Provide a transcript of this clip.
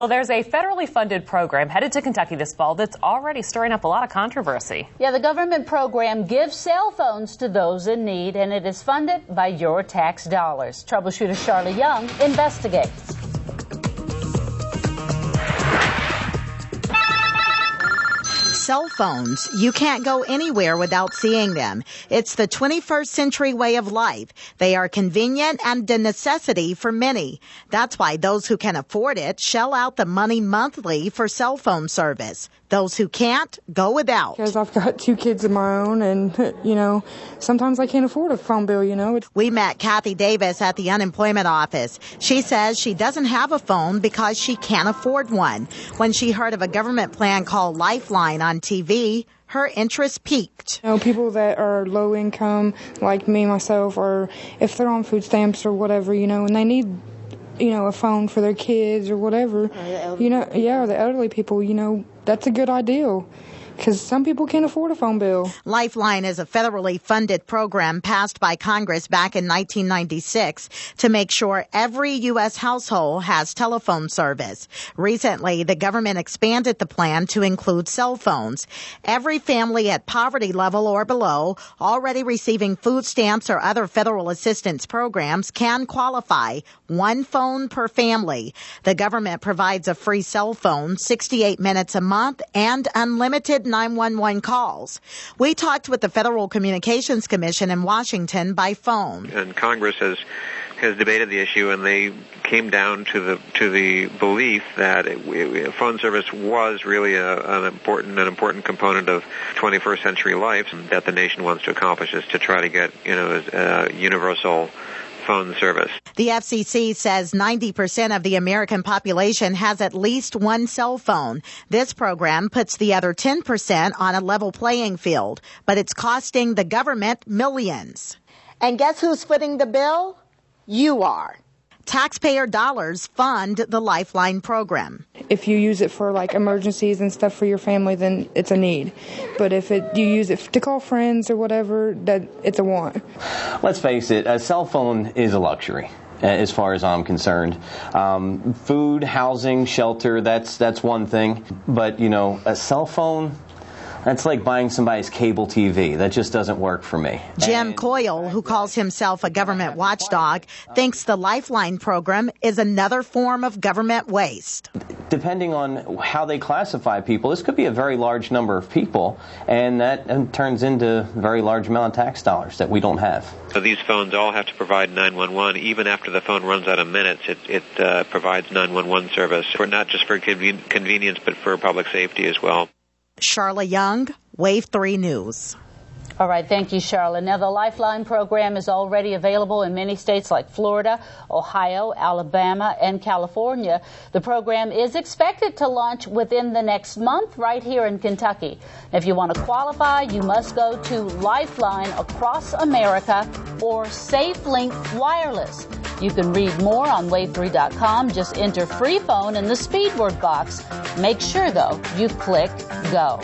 Well, there's a federally funded program headed to Kentucky this fall that's already stirring up a lot of controversy. Yeah, the government program gives cell phones to those in need, and it is funded by your tax dollars. Troubleshooter Charlie Young investigates. Cell phones. You can't go anywhere without seeing them. It's the 21st century way of life. They are convenient and a necessity for many. That's why those who can afford it shell out the money monthly for cell phone service. Those who can't, go without. Because I've got 2 kids of my own and, sometimes I can't afford a phone bill, We met Kathy Davis at the unemployment office. She says she doesn't have a phone because she can't afford one. When she heard of a government plan called Lifeline on TV, her interest peaked. People that are low income, like me, myself, or if they're on food stamps or whatever, and they need a phone for their kids or whatever, the elderly people, that's a good idea. Because some people can't afford a phone bill. Lifeline is a federally funded program passed by Congress back in 1996 to make sure every U.S. household has telephone service. Recently, the government expanded the plan to include cell phones. Every family at poverty level or below already receiving food stamps or other federal assistance programs can qualify. 1 phone per family. The government provides a free cell phone, 68 minutes a month, and unlimited 911 calls. We talked with the Federal Communications Commission in Washington by phone. And Congress has debated the issue, and they came down to the belief that phone service was really an important component of 21st century life that the nation wants to accomplish, is to try to get universal phone service. The FCC says 90% of the American population has at least 1 cell phone. This program puts the other 10% on a level playing field, but it's costing the government millions. And guess who's footing the bill? You are. Taxpayer dollars fund the Lifeline program. If you use it for emergencies and stuff for your family, then it's a need. But if you use it to call friends or whatever, that it's a want. Let's face it, a cell phone is a luxury, as far as I'm concerned. Food, housing, shelter, that's one thing. But, a cell phone, that's like buying somebody's cable TV. That just doesn't work for me. Jim Coyle, who calls himself a government watchdog, thinks the Lifeline program is another form of government waste. Depending on how they classify people, this could be a very large number of people, and that turns into a very large amount of tax dollars that we don't have. So these phones all have to provide 911. Even after the phone runs out of minutes, it provides 911 service, not just for convenience, but for public safety as well. Charla Young, Wave 3 News. All right, thank you, Charlotte. Now, the Lifeline program is already available in many states like Florida, Ohio, Alabama, and California. The program is expected to launch within the next month right here in Kentucky. If you want to qualify, you must go to Lifeline Across America or SafeLink Wireless. You can read more on wave3.com. Just enter free phone in the speed word box. Make sure, though, you click go.